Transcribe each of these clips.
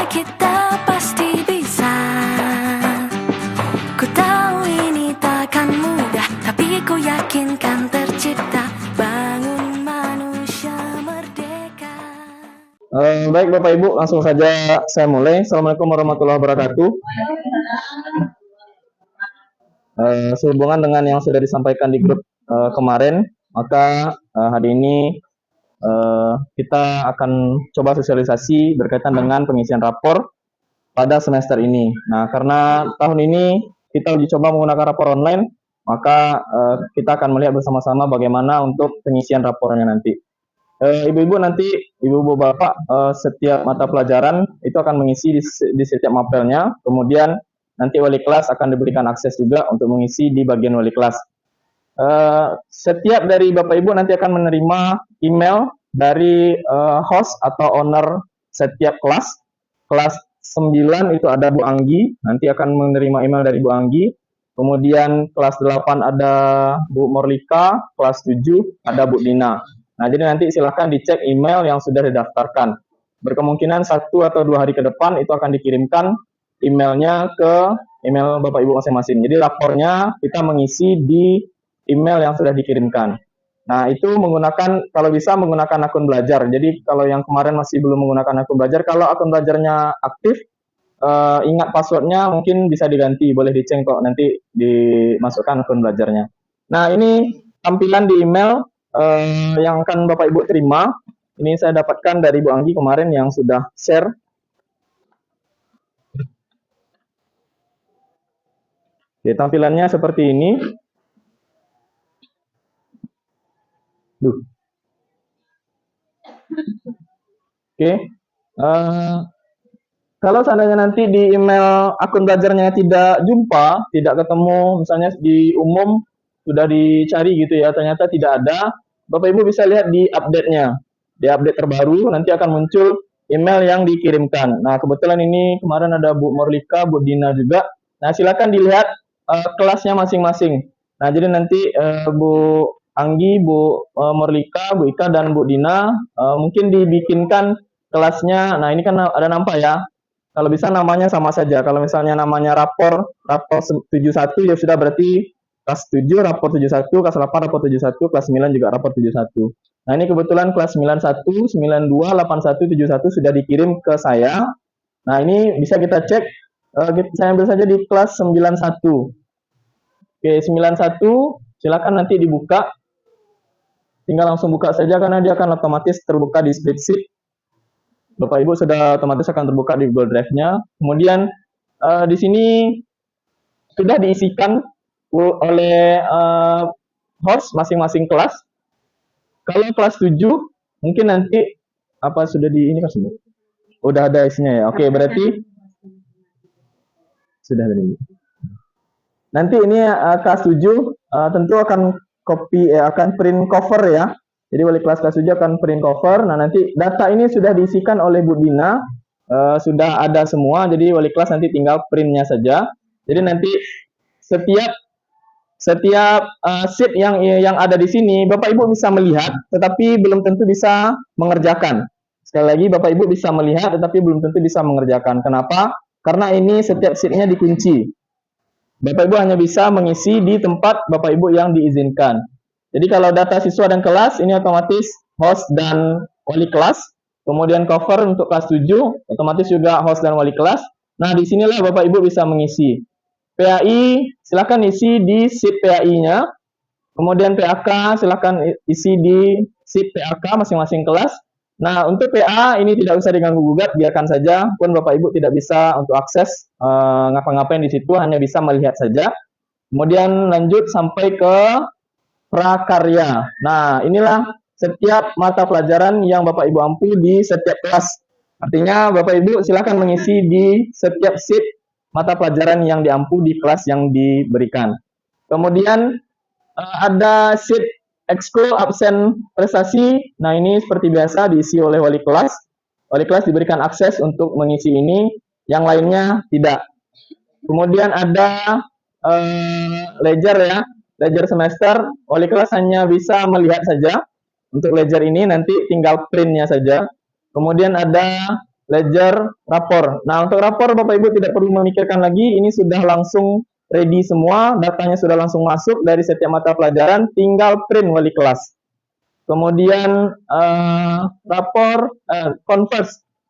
kita pasti bisa. Ku tahu ini takkan mudah, tapi ku yakin kan tercipta bangun manusia merdeka. Baik Bapak Ibu, langsung saja saya mulai. Assalamualaikum warahmatullahi wabarakatuh. Sehubungan dengan yang sudah disampaikan di grup kemarin, maka hari ini kita akan coba sosialisasi berkaitan dengan pengisian rapor pada semester ini. Nah, karena tahun ini kita uji coba menggunakan rapor online, maka kita akan melihat bersama-sama bagaimana untuk pengisian rapornya nanti. Ibu-ibu nanti, ibu-ibu bapak, setiap mata pelajaran itu akan mengisi di setiap mapelnya, kemudian nanti wali kelas akan diberikan akses juga untuk mengisi di bagian wali kelas. Setiap dari Bapak Ibu nanti akan menerima email dari host atau owner setiap kelas. Kelas 9 itu ada Bu Anggi, nanti akan menerima email dari Bu Anggi. Kemudian kelas 8 ada Bu Morlika, kelas 7 ada Bu Dina. Nah, jadi nanti silahkan dicek email yang sudah didaftarkan. Berkemungkinan 1 atau 2 hari ke depan itu akan dikirimkan emailnya ke email Bapak Ibu masing-masing. Jadi lapornya kita mengisi di email yang sudah dikirimkan. Nah, itu menggunakan, kalau bisa menggunakan akun belajar. Jadi kalau yang kemarin masih belum menggunakan akun belajar, kalau akun belajarnya aktif, ingat passwordnya mungkin bisa diganti, boleh dicek kok, nanti dimasukkan akun belajarnya. Nah, ini tampilan di email yang akan Bapak Ibu terima. Ini saya dapatkan dari Bu Anggi kemarin yang sudah share. Oke, tampilannya seperti ini. Oke. Kalau seandainya nanti di email akun belajarnya tidak jumpa, tidak ketemu, misalnya di umum sudah dicari gitu ya, ternyata tidak ada, Bapak Ibu bisa lihat di update-nya. Di update terbaru nanti akan muncul email yang dikirimkan. Nah, kebetulan ini kemarin ada Bu Morlika, Bu Dina juga. Nah, silakan dilihat kelasnya masing-masing. Nah, jadi nanti Bu Anggi, Bu Morlika, Bu Ika, dan Bu Dina mungkin dibikinkan kelasnya. Nah, ini kan ada nampak ya. Kalau bisa namanya sama saja. Kalau misalnya namanya rapor 71 ya sudah berarti kelas 7 rapor 71, kelas 8 rapor 71, kelas 9 juga rapor 71. Nah, ini kebetulan kelas 91, 92, 81, 71 sudah dikirim ke saya. Nah, ini bisa kita cek. Saya ambil saja di kelas 91. Oke, 91 silakan nanti dibuka. Tinggal langsung buka saja karena dia akan otomatis terbuka di spreadsheet. Bapak Ibu sudah otomatis akan terbuka di Google Drive-nya. Kemudian di sini sudah diisikan oleh host masing-masing kelas. Kalau kelas 7 mungkin nanti apa sudah di ini kan sudah? Udah ada isinya ya. Oke, berarti sudah ada ini. Nanti ini kelas 7 tentu akan akan print cover ya. Jadi wali kelas 7 akan print cover. Nah, nanti data ini sudah diisikan oleh Bu Dina, sudah ada semua. Jadi wali kelas nanti tinggal printnya saja. Jadi nanti setiap sheet yang ada di sini Bapak Ibu bisa melihat, tetapi belum tentu bisa mengerjakan. Sekali lagi Bapak Ibu bisa melihat, tetapi belum tentu bisa mengerjakan. Kenapa? Karena ini setiap sheet-nya dikunci. Bapak Ibu hanya bisa mengisi di tempat Bapak Ibu yang diizinkan. Jadi kalau data siswa dan kelas ini otomatis host dan wali kelas. Kemudian cover untuk kelas 7 otomatis juga host dan wali kelas. Nah, di sinilah Bapak Ibu bisa mengisi. PAI silakan isi di sheet PAI-nya. Kemudian PAK silakan isi di sheet PAK masing-masing kelas. Nah, untuk PA ini tidak usah diganggu gugat, biarkan saja. Pun Bapak Ibu tidak bisa untuk akses ngapa-ngapain di situ, hanya bisa melihat saja. Kemudian lanjut sampai ke prakarya. Nah, inilah setiap mata pelajaran yang Bapak Ibu ampu di setiap kelas. Artinya Bapak Ibu silakan mengisi di setiap sheet mata pelajaran yang diampu di kelas yang diberikan. Kemudian ada sheet ekskul absen prestasi. Nah, ini seperti biasa diisi oleh wali kelas. Wali kelas diberikan akses untuk mengisi ini, yang lainnya tidak. Kemudian ada ledger ya. Ledger semester, wali kelas hanya bisa melihat saja. Untuk ledger ini nanti tinggal printnya saja. Kemudian ada ledger rapor. Nah, untuk rapor Bapak Ibu tidak perlu memikirkan lagi, ini sudah langsung ready semua, datanya sudah langsung masuk dari setiap mata pelajaran, tinggal print wali kelas. Kemudian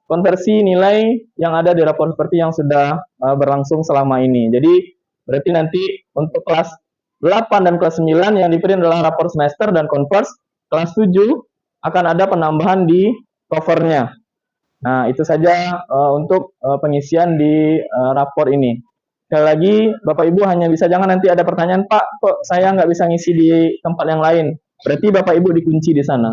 konversi nilai yang ada di rapor seperti yang sudah berlangsung selama ini. Jadi berarti nanti untuk kelas 8 dan kelas 9 yang di-print adalah rapor semester dan konvers. Kelas 7 akan ada penambahan di covernya. Nah, itu saja untuk pengisian di rapor ini. Sekali lagi, Bapak Ibu hanya bisa, jangan nanti ada pertanyaan, Pak, kok saya nggak bisa ngisi di tempat yang lain. Berarti Bapak Ibu dikunci di sana.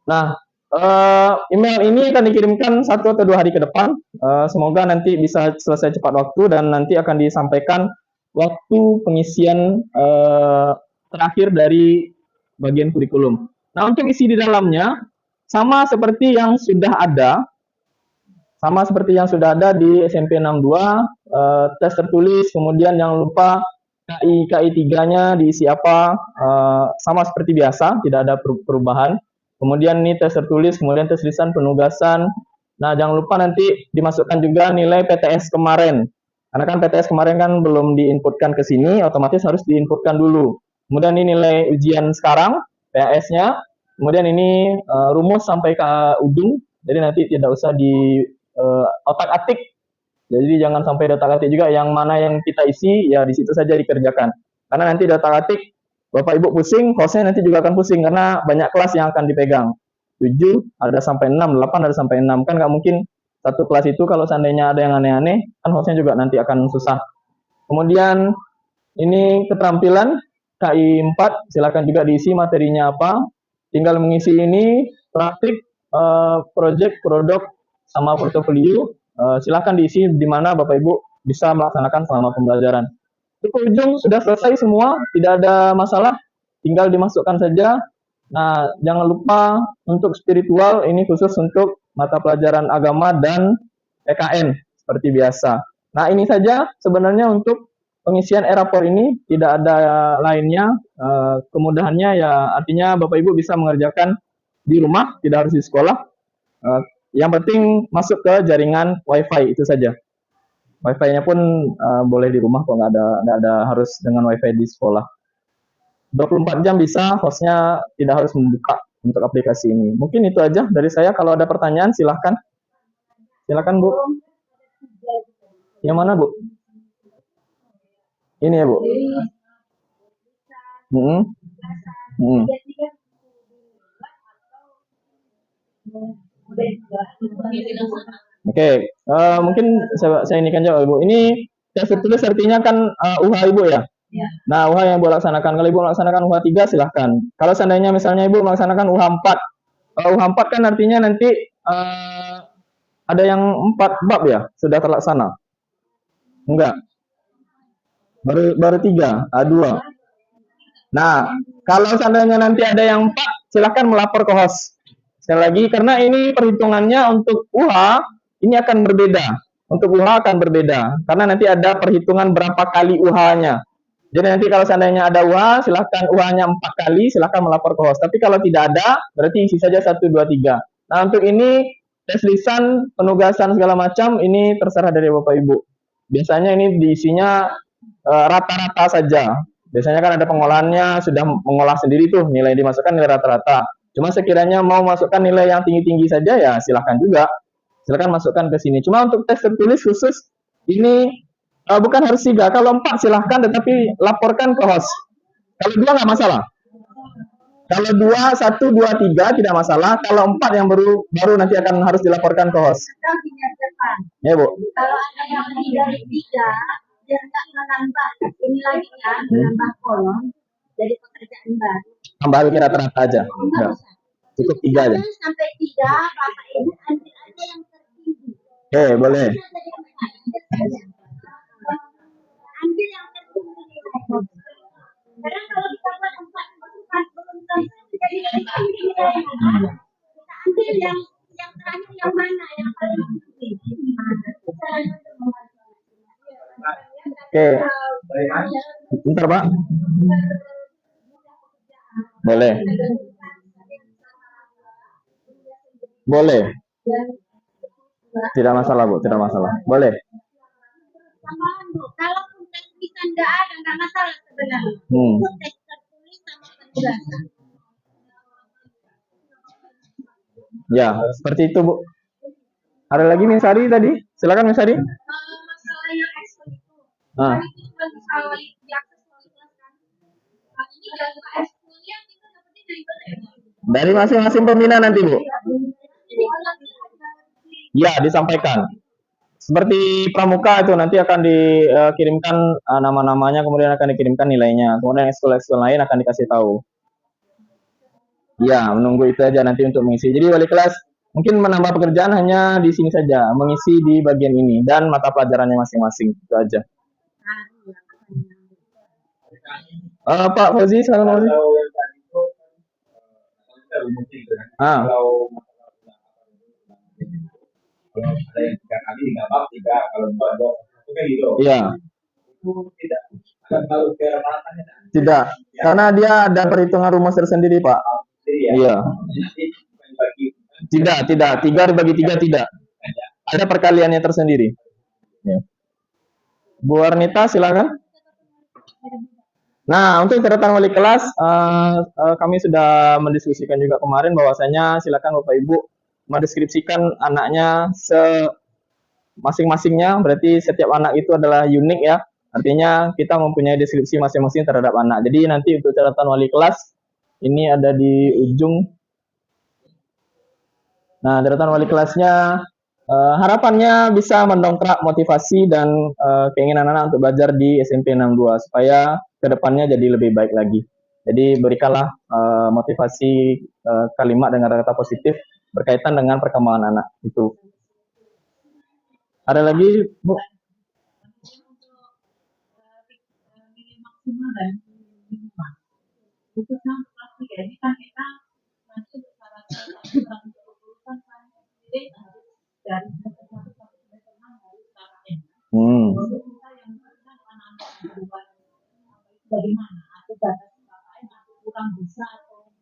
Nah, email ini akan dikirimkan 1 atau 2 hari ke depan. Semoga nanti bisa selesai cepat waktu dan nanti akan disampaikan waktu pengisian terakhir dari bagian kurikulum. Nah, untuk isi di dalamnya sama seperti yang sudah ada, di SMP 62, tes tertulis, kemudian jangan lupa KI 3-nya diisi apa, sama seperti biasa, tidak ada perubahan. Kemudian ini tes tertulis, kemudian tes lisan, penugasan. Nah, jangan lupa nanti dimasukkan juga nilai PTS kemarin. Karena kan PTS kemarin kan belum diinputkan ke sini, otomatis harus diinputkan dulu. Kemudian ini nilai ujian sekarang, PAS-nya. Kemudian ini rumus sampai ke ujung, jadi nanti tidak usah di otak-atik. Jadi jangan sampai otak-atik juga, yang mana yang kita isi, ya di situ saja dikerjakan. Karena nanti otak-atik, Bapak Ibu pusing, hostnya nanti juga akan pusing, karena banyak kelas yang akan dipegang. 7 ada sampai 6, 8 ada sampai 6. Kan nggak mungkin satu kelas itu kalau seandainya ada yang aneh-aneh, kan hostnya juga nanti akan susah. Kemudian ini keterampilan KI 4, silakan juga diisi materinya apa. Tinggal mengisi ini, praktik, project, produk, sama portofolio. Silakan diisi di mana Bapak Ibu bisa melaksanakan selama pembelajaran. Di ujung sudah selesai semua, tidak ada masalah, tinggal dimasukkan saja. Nah, jangan lupa untuk spiritual, ini khusus untuk mata pelajaran agama dan PKN, seperti biasa. Nah, ini saja sebenarnya untuk pengisian e-rapor ini, tidak ada lainnya. Kemudahannya ya artinya Bapak Ibu bisa mengerjakan di rumah, tidak harus di sekolah. Yang penting masuk ke jaringan WiFi, itu saja. WiFi-nya pun boleh di rumah kok, nggak ada harus dengan WiFi di sekolah. 24 jam bisa, hostnya tidak harus membuka untuk aplikasi ini. Mungkin itu aja dari saya. Kalau ada pertanyaan silahkan. Silahkan Bu. Yang mana Bu? Ini ya Bu. Oke, mungkin saya ini kan jawab Ibu. Ini tes tertulis artinya kan UH Ibu ya? Nah, UH yang Ibu laksanakan. Kalau Ibu melaksanakan UH 3 silahkan. Kalau seandainya misalnya Ibu melaksanakan UH 4. UH 4 kan artinya nanti ada yang 4 bab ya? Sudah terlaksana? Enggak. Baru 3, 2. Nah, kalau seandainya nanti ada yang 4, silahkan melapor ke host. Sekali lagi, karena ini perhitungannya untuk UH, ini akan berbeda. Untuk UH akan berbeda, karena nanti ada perhitungan berapa kali UH-nya. Jadi nanti kalau seandainya ada UH, silahkan UH-nya 4 kali, silahkan melapor ke host. Tapi kalau tidak ada, berarti isi saja 1, 2, 3. Nah, untuk ini, tes lisan, penugasan, segala macam, ini terserah dari Bapak Ibu. Biasanya ini diisinya rata-rata saja. Biasanya kan ada pengolahannya, sudah mengolah sendiri tuh, nilai dimasukkan nilai rata-rata. Cuma sekiranya mau masukkan nilai yang tinggi-tinggi saja, ya silahkan juga. Silahkan masukkan ke sini. Cuma untuk tes tertulis khusus, ini bukan harus 3. Kalau 4 silahkan, tetapi laporkan ke host. Kalau 2 nggak masalah. Kalau 2, 1, 2, 3 tidak masalah. Kalau 4 yang baru nanti akan harus dilaporkan ke host. Ya Bu. Kalau ada yang lebih dari 3, dia nggak menambah ini lagi kan, menambah kolom jadi pekerjaan baru. Tambah rata-rata aja. Ya. Cukup 3 aja. Sampai 3, Bapak Ibu ambil aja yang tertinggi. Oke, boleh. Ambil yang tertinggi. Karena kalau kita buat 4 belum tentu jadi tinggi. Kita ambil yang terakhir yang mana yang paling tinggi. Oke, bentar Pak. Boleh. Boleh. Tidak masalah Bu, tidak masalah. Boleh. Tambahan Bu, kalaupun tes tulisan nggak ada, nggak masalah sebenarnya. Hmm. Itu tes tertulis sama penjelasan. Ya, seperti itu Bu. Ada lagi Miss Ari tadi? Silakan Miss Ari. Masalah yang ekspor itu, Ah. kan itu cuma bisa diakses melalui kelas kan. Nah, ini kalau ekspornya kita dapetnya dari mana ya? Dari masing-masing pembina nanti Bu. Jadi kalau Ya, disampaikan. Seperti pramuka itu nanti akan dikirimkan nama-namanya, kemudian akan dikirimkan nilainya. Kemudian ekskul-ekskul lain akan dikasih tahu. Ya, menunggu itu aja nanti untuk mengisi. Jadi wali kelas mungkin menambah pekerjaan hanya di sini saja, mengisi di bagian ini dan mata pelajarannya masing-masing. Itu aja. Pak Fauzi, silakan Fauzi. Ah. Kalau ada yang 3 kali nggak apa tiga, kalau 2 itu kan gitu. Iya. Itu tidak ada kalau keramatannya. Tidak, karena dia ada perhitungan rumus tersendiri Pak. Iya. Tidak. 3 dibagi 3 tidak. Ada perkaliannya tersendiri. Ya. Bu Arnita, silakan. Nah, untuk catatan wali kelas, kami sudah mendiskusikan juga kemarin bahwasanya silakan Bapak Ibu mendeskripsikan anaknya masing-masingnya. Berarti setiap anak itu adalah unik ya. Artinya kita mempunyai deskripsi masing-masing terhadap anak. Jadi nanti untuk catatan wali kelas ini ada di ujung. Nah, catatan wali kelasnya harapannya bisa mendongkrak motivasi dan keinginan anak untuk belajar di SMP 62 supaya kedepannya jadi lebih baik lagi. Jadi berikanlah motivasi kalimat dengan kata positif berkaitan dengan perkembangan anak itu. Ada lagi Bu? itu kan pasti ya, ini kan kita masuk salah satu urusan dari satu harus kita yang anak-anak bagaimana atau batas lain atau kurang bisa atau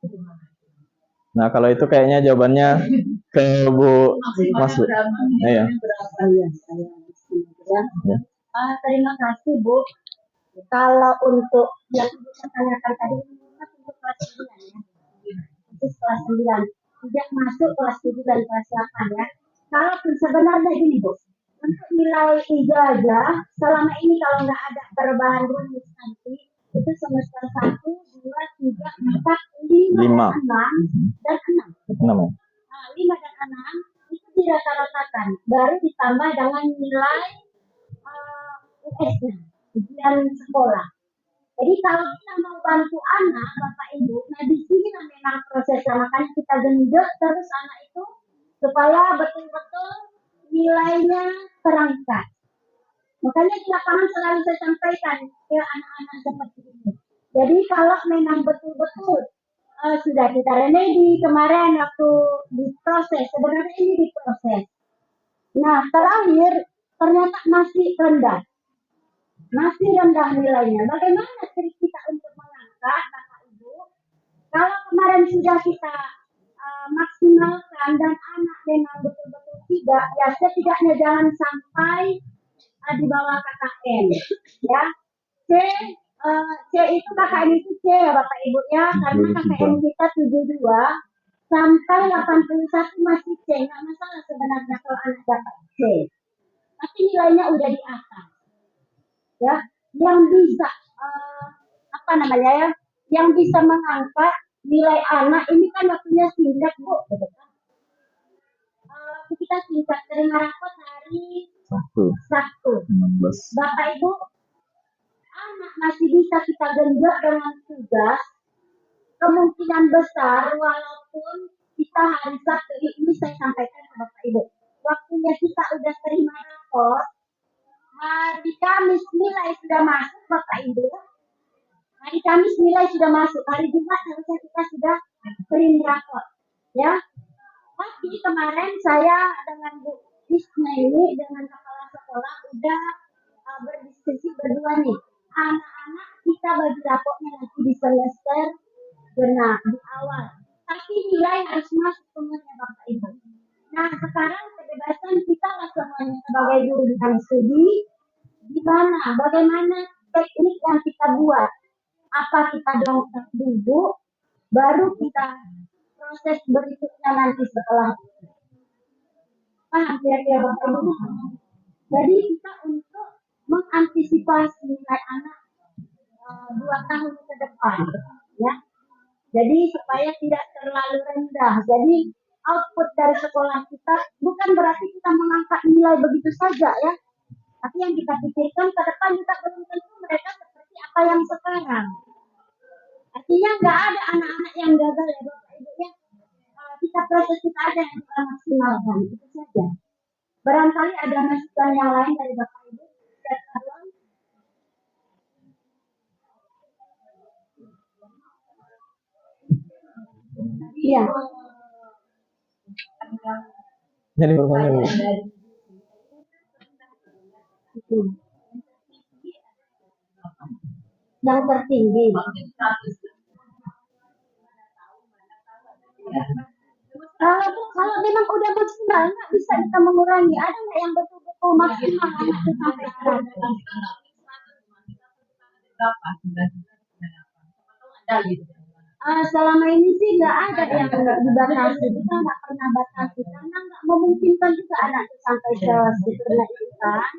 bagaimana. Nah, kalau itu kayaknya jawabannya ke Bu Masud. Iya. Terima kasih Bu. Kalau untuk yang Ibu tanyakan tadi untuk kelas 9 ya. Itu kelas 9. Tidak masuk kelas 7 dan kelas 8 ya. Kalau sebenarnya gini Bu. Untuk nilai ijazah selama ini kalau nggak ada perubahan rumus nanti itu semester 1, 2, 3, 4, 5, 6 dan 6. 5 dan 6 itu dirata-ratakan. Baru ditambah dengan nilai US-nya, ujian sekolah. Jadi kalau kita mau bantu anak, Bapak Ibu, nah di sini memang prosesnya, makanya kita genjot terus anak itu supaya betul-betul nilainya terangkat. Makanya di lapangan selalu saya sampaikan ke anak-anak seperti ini. Jadi kalau memang betul-betul sudah kita remedi kemarin waktu diproses, sebenarnya ini diproses. Nah terakhir ternyata masih rendah nilainya. Bagaimana trik kita untuk mengangkat Bapak Ibu? Kalau kemarin sudah kita maksimalkan dan anak memang betul-betul tidak, ya setidaknya jangan sampai di bawah KKN, ya. C itu KKN itu C ya Bapak Ibu ya, karena KKN kita 72 sampai 81 masih C, nggak masalah sebenarnya kalau anak dapat C, tapi nilainya udah di atas, ya, yang bisa yang bisa mengangkat nilai anak ini kan waktunya singkat Bu, betul kan? Kita singkat terima rapot hari Sabtu. Bapak Ibu, anak masih bisa kita genjot dengan tugas. Kemungkinan besar walaupun kita hari Sabtu ini saya sampaikan ke Bapak Ibu, waktunya kita udah terima rapot, hari Kamis nilai sudah masuk Bapak Ibu. Hari Kamis nilai sudah masuk, hari Jumat harusnya kita sudah terima rapot, ya. Tapi kemarin saya dengan Bu Isna ini dengan kepala sekolah udah berdiskusi kedua nih, anak-anak kita bagi rapotnya nanti di semester benar di awal. Tapi nilai harus masuk semuanya Bapak Ibu. Nah sekarang kebebasan kita lah semuanya sebagai guru bidang studi. Gimana? Bagaimana teknik yang kita buat? Apa kita dongkrak dulu, baru kita proses berikutnya nanti setelah paham kira-kira Bapak Ibu? Jadi kita untuk mengantisipasi nilai anak 2 tahun ke depan, ya. Jadi supaya tidak terlalu rendah. Jadi output dari sekolah kita bukan berarti kita mengangkat nilai begitu saja, ya. Tapi yang kita pikirkan ke depan juga belum tentu mereka seperti apa yang sekarang. Artinya nggak ada anak-anak yang gagal ya Bapak Ibu ya. Kita proses kita aja yang kita maksimalkan, itu saja. Barangkali ada masukan yang lain dari Bapak Ibu. Iya. Jadi pertanyaan Bu. Yang tertinggi. Kalau memang udah maksimal nggak bisa kita mengurangi. Ada nggak yang betul-betul maksimal anak itu sampai 100? Selama ini sih nggak ada yang dibatasi. Kita nggak pernah batasi karena nggak memungkinkan juga anak itu sampai sesempurna itu kan.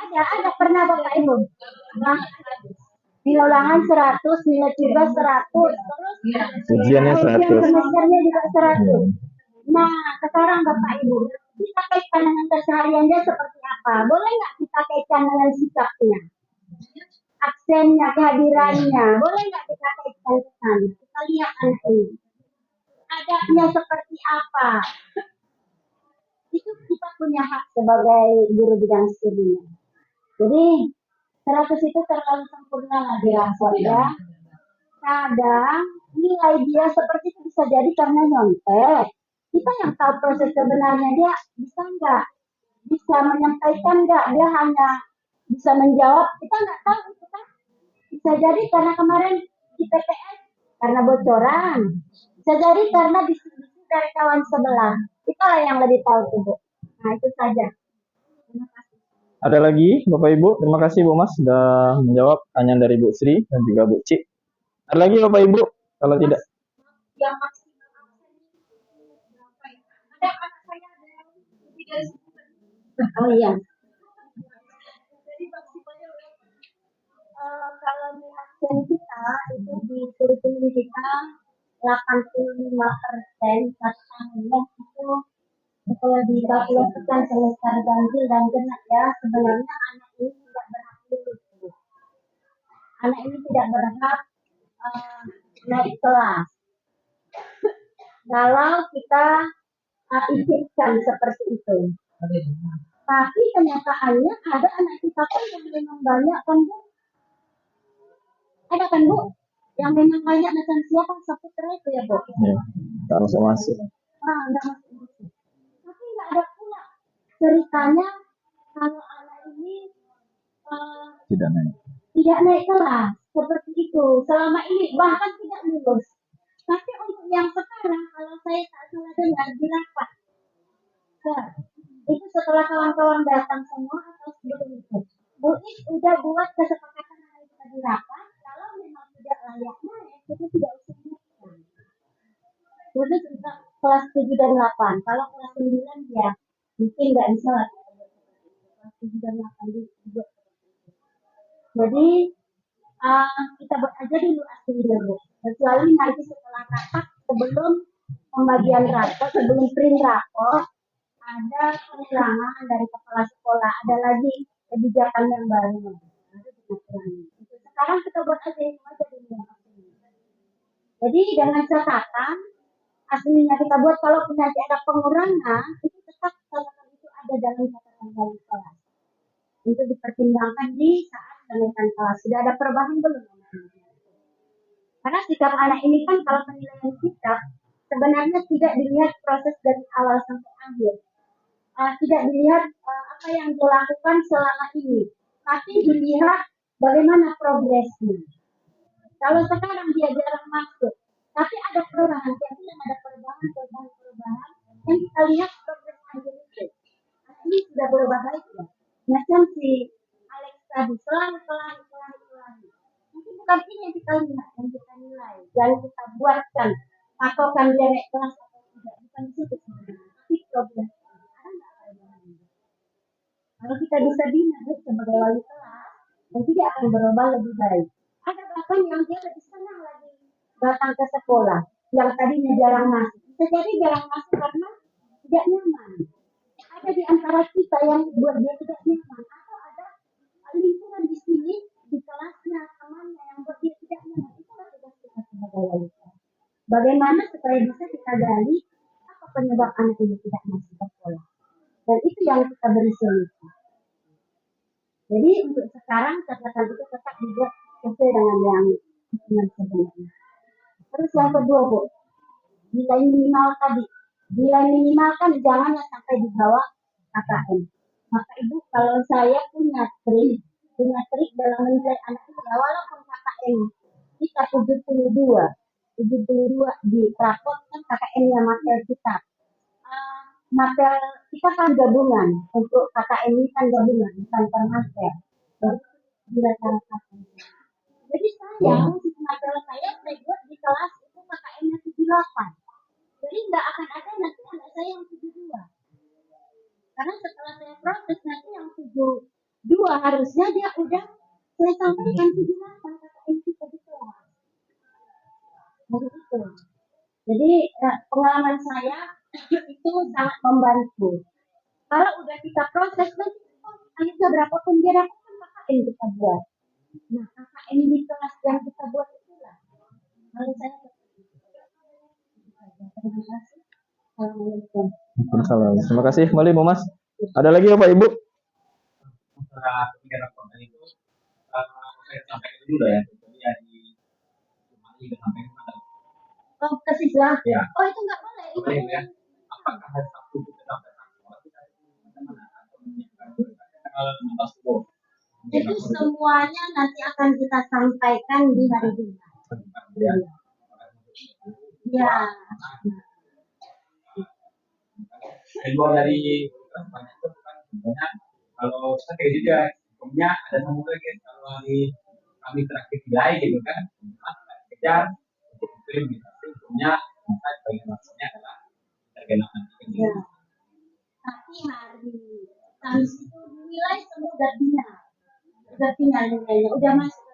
Ada pernah Bapak Ibu. Nah, nilai ulangan 100, nilai tugas 100, terus Ujiannya 100. semesternya juga 100. Nah, sekarang Bapak Ibu, kita kaitkan dengan keseharian dia seperti apa? Boleh nggak kita kaitkan dengan sikapnya? Aksennya, kehadirannya, boleh nggak kita kaitkan ke sana? Kita lihat anak ini. Adabnya seperti apa? Itu kita punya hak sebagai guru bidang studinya. Jadi 100 itu terlalu sempurna lah di rapor ya. Kadang nilai dia seperti itu bisa jadi karena nyontek. Kita yang tahu proses sebenarnya dia bisa nggak, bisa menyampaikan nggak, dia hanya bisa menjawab. Kita nggak tahu itu kan. Bisa jadi karena kemarin di PTS karena bocoran. Bisa jadi karena diskusi dari kawan sebelah. Itulah yang lebih tahu tuh Bu. Nah itu saja. Terima kasih. Ada lagi Bapak Ibu? Terima kasih Bu Mas sudah menjawab pertanyaan dari Bu Sri dan juga Bu Cik. Ada lagi Bapak Ibu? Kalau tidak, Yang maksimal berapa ya? Ada anak saya ada yang tidak. Oh iya. Jadi maksimalnya kalau di aksen kita itu di kurikulum kita 85% satu tahunnya itu kalau dikalkulasikan semester ganjil dan genap ya sebenarnya anak ini tidak berhak lulus. Anak ini tidak berhak naik kelas. Kalau kita izinkan seperti itu. Tapi kenyataannya ada anak kita pun yang memang banyak kan Bu. Ada kan Bu? Yang memang banyak macam siapa Saputra itu ya Bu? ya, tak masuk. Enggak masuk. Tapi nggak ada pula ceritanya kalau anak ini Tidak naik. tidak naik kelas seperti itu selama ini bahkan tidak lulus. Tapi untuk yang sekarang kalau saya tak salah dengar di rapat, itu setelah kawan-kawan datang semua atau sebelum itu, Bu Is udah buat kesepakatan hari kita di rapat kalau memang tidak layak naik itu tidak usah naikkan. Khusus untuk kelas 7 dan 8. Kalau kelas 9 ya mungkin nggak bisa lah. Kelas 7 dan 8 dibuat. Jadi kita buat aja dulu aslinya Bu. Kecuali nanti setelah rapat sebelum pembagian rapor, sebelum print rapor ada pengulangan dari kepala sekolah, ada lagi kebijakan yang baru. Sekarang kita buat aja itu aja dulu. Jadi dengan catatan aslinya kita buat kalau nanti ada pengurangan itu tetap catatan itu ada dalam catatan dari kelas untuk dipertimbangkan di saat kenaikan kelas. Sudah ada perubahan belum? Karena sikap anak ini kan kalau penilaian sikap sebenarnya tidak dilihat proses dari awal sampai akhir. Tidak dilihat apa yang dilakukan selama ini. tapi dilihat bagaimana progresnya. Kalau sekarang dia jarang masuk, tapi ada perubahan, yang ada perubahan yang kita lihat progres Angel itu. Ini sudah berubah baik ya. Macam si Alex tadi, pelan-pelan. Mungkin bukan ini yang kita lihat, yang kita nilai, yang kita buatkan, patokan dia naik kelas atau tidak, bukan di situ sebenarnya, tapi progres. Ada nggak perubahannya? Kalau kita bisa bina sebagai wali kelas, nanti dia akan berubah lebih baik. Ada bahkan yang dia lebih senang lagi datang ke sekolah, yang tadinya jarang masuk. Bisa jadi jarang masuk karena tidak nyaman. Ada di antara kita yang buat dia tidak nyaman, atau ada lingkungan di sini, di kelasnya, temannya yang buat dia tidak nyaman. Itulah tugas kita sebagai wali kelas. Bagaimana supaya bisa kita gali apa penyebab anak ini tidak masuk ke sekolah. Dan itu yang kita beri solusi. Jadi untuk sekarang catatan itu tetap dibuat sesuai dengan yang sebenarnya. Terus yang kedua Bu, nilai minimal tadi. Nilai minimal kan jangan sampai di bawah KKM. Maka Ibu kalau saya punya trik dalam menilai anak itu, ya walaupun KKM kita 72 di rapot kan KKM-nya materi kita. Materi kita kan gabungan, untuk KKM ini kan gabungan, bukan per materi. Jadi saya, materi saya buat di kelas itu KKM-nya 78. Jadi nggak akan ada nanti anak saya yang 72. Karena setelah saya proses nanti yang 72 harusnya dia udah saya sampaikan 78 KKM kita di kelas. Begitu. Jadi pengalaman saya itu sangat membantu. Kalau udah kita proses nanti akhirnya berapapun dia dapatkan KKM kita buat. Nah KKM di kelas yang kita buat itulah. Kalau saya terima kasih. Assalamualaikum. Terima kasih kembali Bu Mas. Ada lagi Bapak Ibu? Setelah ketiga raportan itu, saya sampaikan dulu ya. Jadi ya di sampaikan. Oh kasih jelas. Ya. Oh itu nggak boleh. Boleh ya. Apakah hari Sabtu kita sampai sekolah kita bagaimana? Atau tanggal 16 Itu semuanya nanti akan kita sampaikan di hari Jumat. Ya. Ya. Kedua dari banyak itu kan sebenarnya kalau saya kayak juga punya ada satu lagi kalau hari kami terakhir nilai gitu kan kejar untuk kirim gitu punya kita bagian maksudnya adalah tergenakan Ya. Tapi hari Kamis itu nilai semua udah final nilainya udah masuk.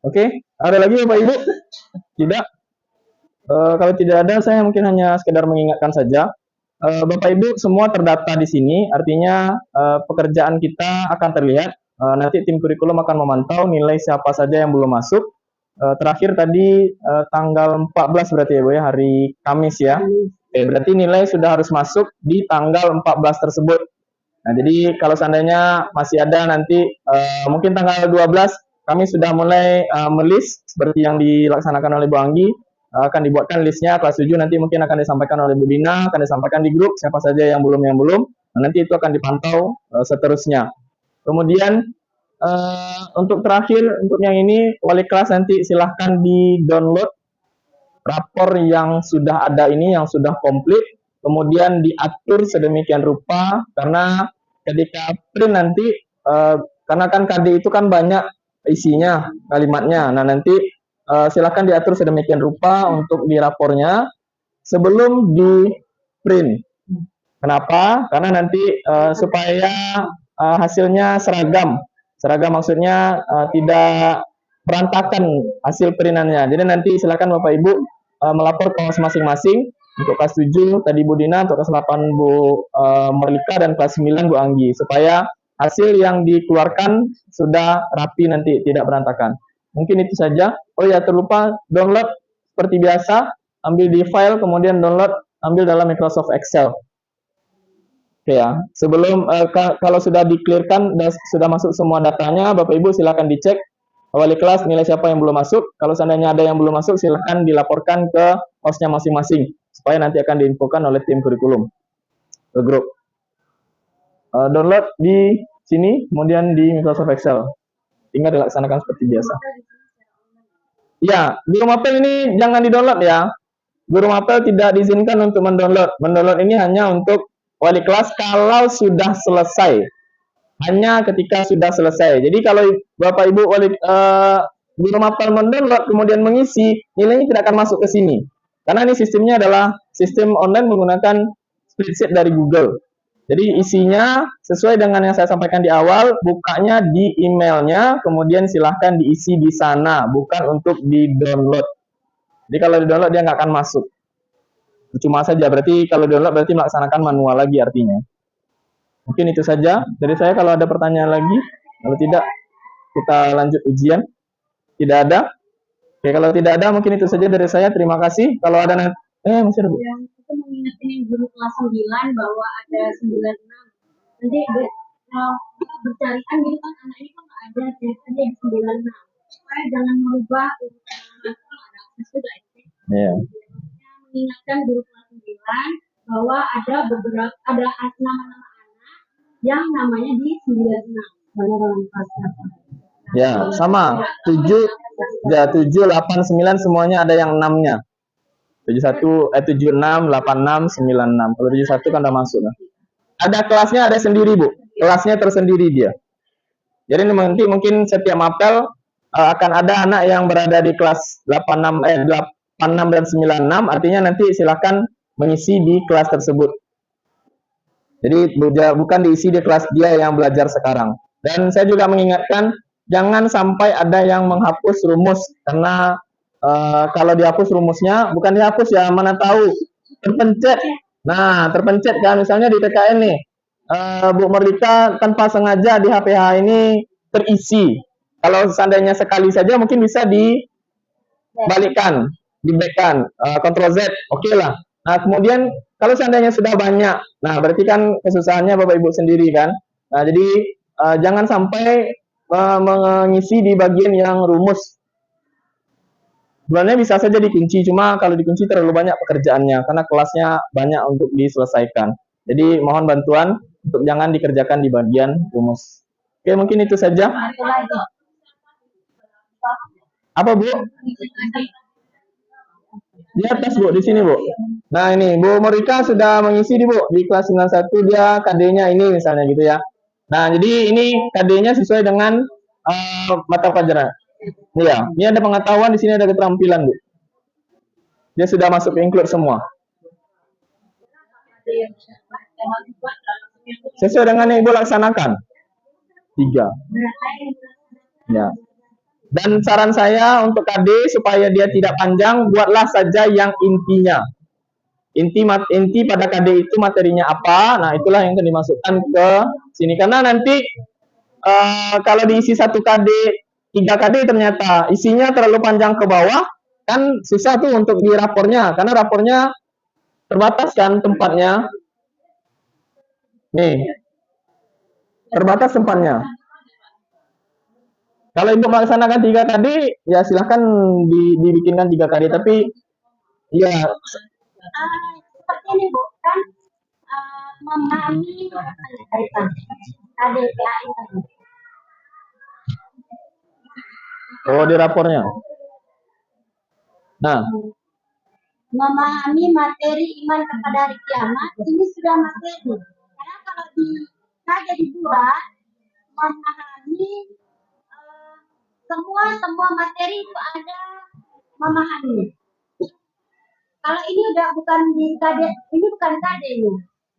Oke, ada lagi Bapak Ibu? Tidak? Kalau tidak ada, saya mungkin hanya sekedar mengingatkan saja. Bapak Ibu semua terdata di sini, artinya pekerjaan kita akan terlihat. Nanti tim kurikulum akan memantau nilai siapa saja yang belum masuk. Terakhir tadi tanggal 14 berarti ya Bu ya, hari Kamis ya. Oke, berarti nilai sudah harus masuk di tanggal 14 tersebut. Nah, jadi kalau seandainya masih ada nanti mungkin tanggal 12 kami sudah mulai melist seperti yang dilaksanakan oleh Bu Anggi. Akan dibuatkan listnya kelas 7 nanti mungkin akan disampaikan oleh Bu Dina, akan disampaikan di grup siapa saja yang belum. Nah, nanti itu akan dipantau seterusnya. Kemudian untuk terakhir untuk yang ini wali kelas nanti silahkan di download rapor yang sudah ada ini yang sudah komplit, kemudian diatur sedemikian rupa karena ketika print nanti karena kan KD itu kan banyak isinya kalimatnya. Nah nanti silakan diatur sedemikian rupa untuk di rapornya sebelum di print. Kenapa? Karena nanti supaya hasilnya seragam maksudnya tidak berantakan hasil printannya. Jadi nanti silakan Bapak Ibu melapor ke kelas masing-masing. Untuk kelas 7 tadi Bu Dina, untuk kelas 8 Bu Merlika, dan kelas 9 Bu Anggi, supaya hasil yang dikeluarkan sudah rapi nanti, tidak berantakan. Mungkin itu saja. Oh ya, terlupa download seperti biasa, ambil di file, kemudian download, ambil dalam Microsoft Excel. Oke ya, sebelum kalau sudah di-clearkan dan sudah masuk semua datanya, Bapak Ibu silakan dicek wali kelas nilai siapa yang belum masuk. Kalau seandainya ada yang belum masuk, silakan dilaporkan ke hostnya masing-masing supaya nanti akan diinfokan oleh tim kurikulum ke grup. download di sini, kemudian di Microsoft Excel. Tinggal dilaksanakan seperti biasa. Ya, Guru Mapel ini jangan di-download ya. Guru Mapel tidak diizinkan untuk mendownload. Mendownload ini hanya untuk wali kelas kalau sudah selesai. Hanya ketika sudah selesai. Jadi kalau Bapak Ibu Guru Mapel mendownload kemudian mengisi, nilainya tidak akan masuk ke sini. Karena ini sistemnya adalah sistem online menggunakan spreadsheet dari Google. Jadi isinya sesuai dengan yang saya sampaikan di awal, bukanya di emailnya, kemudian silahkan diisi di sana, bukan untuk di-download. Jadi kalau di-download dia nggak akan masuk. Cuma saja, berarti kalau di-download berarti melaksanakan manual lagi artinya. Mungkin itu saja dari saya. Kalau ada pertanyaan lagi, kalau tidak kita lanjut ujian. Tidak ada? Oke, kalau tidak ada mungkin itu saja dari saya. Terima kasih. Kalau ada masih ada Bu. Yang itu mengingatkan yang guru kelas 9 bahwa ada 96. Nanti bercarian gitu kan, anak ini kok nggak ada, ternyata dia di 96. Supaya jangan merubah urutan ada akses juga itu. Iya. Mengingatkan guru kelas 9 bahwa ada nama-nama anak yang namanya di 96. Dalam kelas. Ya, sama. 7, 8, 9 semuanya ada yang 6-nya. 76, 86, 96. Kalau 71 kan udah masuk. Nah. Ada kelasnya ada sendiri, Bu. Kelasnya tersendiri dia. Jadi nanti mungkin setiap mapel akan ada anak yang berada di kelas 86 dan 96, artinya nanti silakan mengisi di kelas tersebut. Jadi bukan diisi di kelas dia yang belajar sekarang. Dan saya juga mengingatkan jangan sampai ada yang menghapus rumus, karena kalau dihapus rumusnya, bukan dihapus ya, mana tahu terpencet. Nah, terpencet kan, misalnya di TKN nih, Bu Merdeka tanpa sengaja di HPH ini terisi. Kalau seandainya sekali saja mungkin bisa dibalikkan, di-backkan, Ctrl Z, oke lah. Nah, kemudian kalau seandainya sudah banyak, nah berarti kan kesusahannya Bapak Ibu sendiri kan. Nah, jadi jangan sampai mengisi di bagian yang rumus. Sebenarnya bisa saja dikunci, cuma kalau dikunci terlalu banyak pekerjaannya karena kelasnya banyak untuk diselesaikan. Jadi mohon bantuan untuk jangan dikerjakan di bagian rumus. Oke, mungkin itu saja. Apa Bu? Di atas Bu, di sini Bu. Nah ini Bu Morika sudah mengisi di Bu di kelas 91, dia KD-nya ini misalnya gitu ya. Nah jadi ini KD-nya sesuai dengan mata pelajaran. Iya, ini ada pengetahuan, di sini ada keterampilan, Bu. Dia sudah masuk include semua. Sesuai dengan yang Ibu laksanakan. 3. Ya. Dan saran saya untuk KD supaya dia tidak panjang, buatlah saja yang intinya. Inti pada KD itu materinya apa? Nah, itulah yang akan dimasukkan ke sini. Karena nanti kalau diisi 1 KD 3 KD ternyata isinya terlalu panjang ke bawah, kan susah tuh untuk di rapornya, karena rapornya terbatas kan tempatnya. Nih, terbatas tempatnya. Kalau Ibu melaksanakan 3 KD, ya silahkan dibikinkan 3 KD, tapi ya seperti ini Bu, kan memahami KDPA itu. oh di rapornya. Nah, memahami materi iman kepada hari kiamat ini sudah materi. Karena kalau saja dibuat memahami semua materi itu ada memahami. Kalau ini udah bukan di KD, ini bukan KD ini.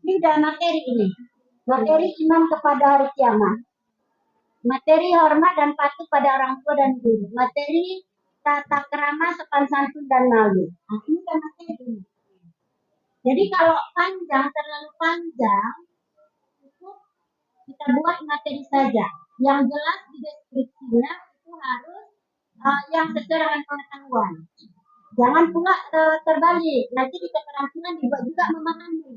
Ini udah materi ini. Materi iman kepada hari kiamat. Materi hormat dan patuh pada orang tua dan guru. Materi tata krama, sopan santun dan malu. Nah, ini kan materi. Jadi kalau panjang, terlalu panjang, itu kita buat materi saja. Yang jelas di deskripsinya itu harus yang sesuai dengan pengetahuan. Jangan pula terbalik. Nanti di keterampilan dibuat juga memahami.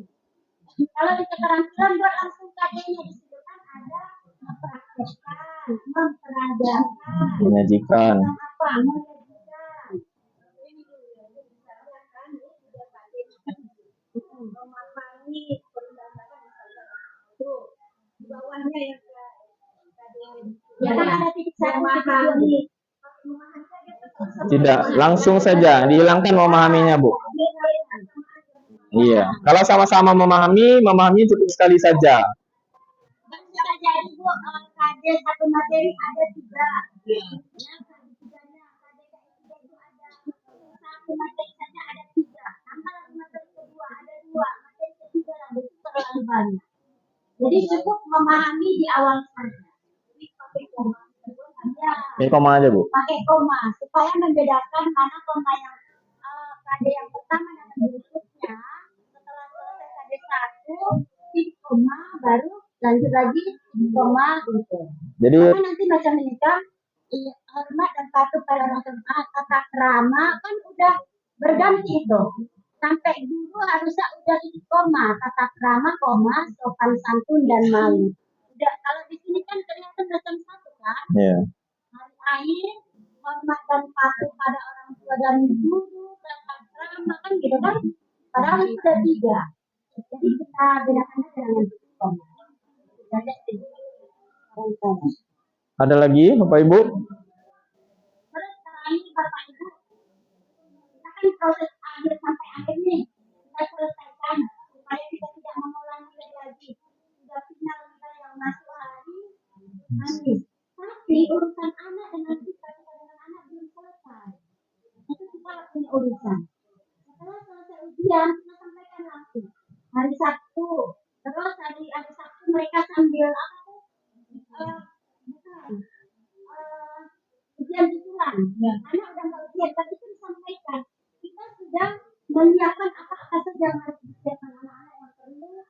Kalau di keterampilan buat langsung KD-nya, di situ kan ada mempraktekkan, memperagakan, menyajikan. apa? Menyajikan. Memahami perundangan. kan ada titik satu, titik dua nih. Tidak, langsung saja dihilangkan memahaminya, Bu. Iya. Kalau sama-sama memahami cukup sekali saja. Kan bisa jadi Bu, KD satu materi ada 3. Ya, KD 3-nya, KD ketiga itu ada satu materi saja ada 3. Tambah lagi materi kedua ada 2, materi ketiga lagi itu terlalu banyak. Jadi cukup memahami di awal saja. Jadi pakai koma. Ya, Ini koma aja, Bu. pakai koma supaya membedakan mana koma yang KD yang pertama dan yang berikutnya. Setelah selesai KD 1, titik koma baru lanjut lagi titik koma gitu. Jadi Karena nanti macam ini kan hormat dan patuh pada orang tua, tata krama kan udah berganti itu. Sampai dulu harusnya udah titik koma, tata krama koma, sopan santun dan malu. Udah kalau di sini kan kelihatan macam satu kan. iya. Hari air, hormat dan patuh pada orang tua dan guru, tata krama kan gitu kan. Padahal itu udah 3. Jadi kita bedakan aja dengan titik koma. Kita lihat di sini. Ada lagi, Bapak Ibu? Terus setelah ini Bapak Ibu, kita kan proses akhir sampai akhir nih, kita selesaikan supaya kita tidak mengulangi lagi. Sudah final kita yang masuk hari manis. Tapi urusan anak dengan kita dengan anak belum selesai. Itu kita punya urusan. Setelah selesai ujian, kita sampaikan langsung. Hari Sabtu, terus hari Sabtu mereka sambil apa tuh? Ujian susulan. Anak udah nggak ujian, tapi itu disampaikan. Kita sudah menyiapkan apa-apa saja yang harus disiapkan anak-anak yang perlu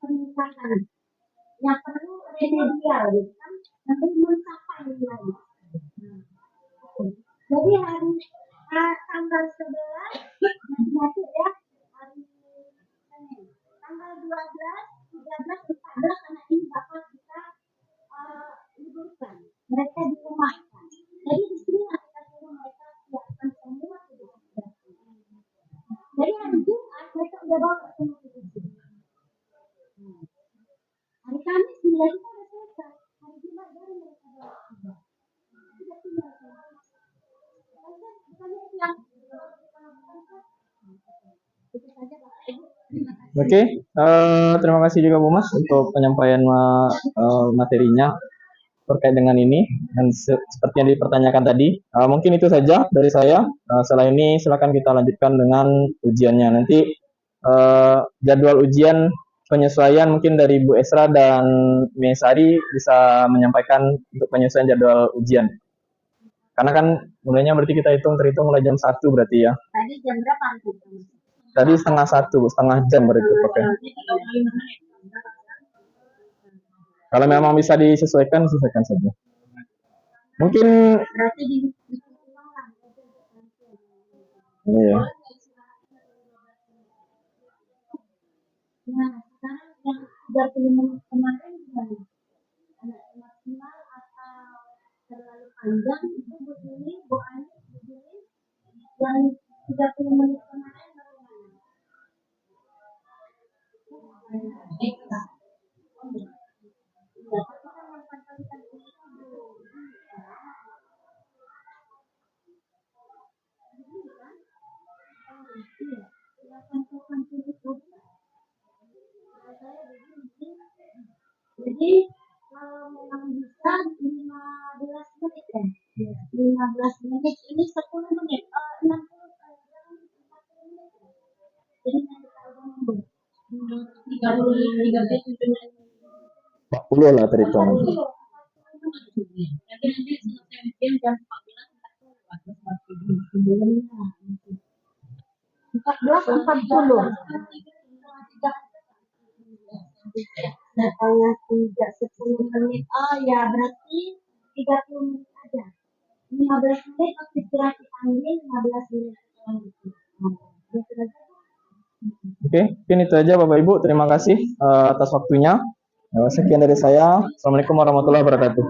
peningkatan, yang perlu remedial, gitu kan? Yang perlu mencapai nilai. Jadi hari tanggal 11 masuk ya, hari Senin. Tanggal 12, 13, 14 anak ini bakal kita liburkan. Mereka dirumahkan. Jadi di sini kita suruh mereka siapkan semua tugas. Jadi hari Jumat mereka udah bawa semua tugas. Hari Kamis nilai kita udah selesai. Hari Jumat baru mereka bawa tugas. Tidak tinggal. Bukannya itu yang itu saja Bapak Ibu. Oke, terima kasih juga Bu Mas untuk penyampaian materinya terkait dengan ini dan seperti yang dipertanyakan tadi. Mungkin itu saja dari saya. Setelah ini silakan kita lanjutkan dengan ujiannya. Nanti jadwal ujian penyesuaian mungkin dari Bu Esra dan Mesari bisa menyampaikan untuk penyesuaian jadwal ujian. Karena kan mulainya berarti kita terhitung mulai jam 1 berarti ya. Tadi jam berapa? Tadi setengah jam berarti. Oke. Kalau memang bisa disesuaikan, sesuaikan saja. Mungkin Berarti di iya. Nah, sekarang yang 30 menit kemarin gimana? Anak maksimal atau terlalu panjang itu Bu Juli, Bu Ani, Bu Juli yang 30 menit kemarin bagaimana? Jadi kalau memang bisa 15 menit ya. 15 menit ini 10 menit, 60 menit. Jadi nanti kalau ngomong 40 lah terhitung. Jadi nanti selesai ujian jam 14.40. Datangnya tidak 10 menit. Oh ya, berarti 30 menit aja. 15 menit waktu istirahat dipanggil, 15 menit. Oke, mungkin itu aja Bapak Ibu. Terima kasih atas waktunya. Sekian dari saya. Assalamualaikum warahmatullahi wabarakatuh.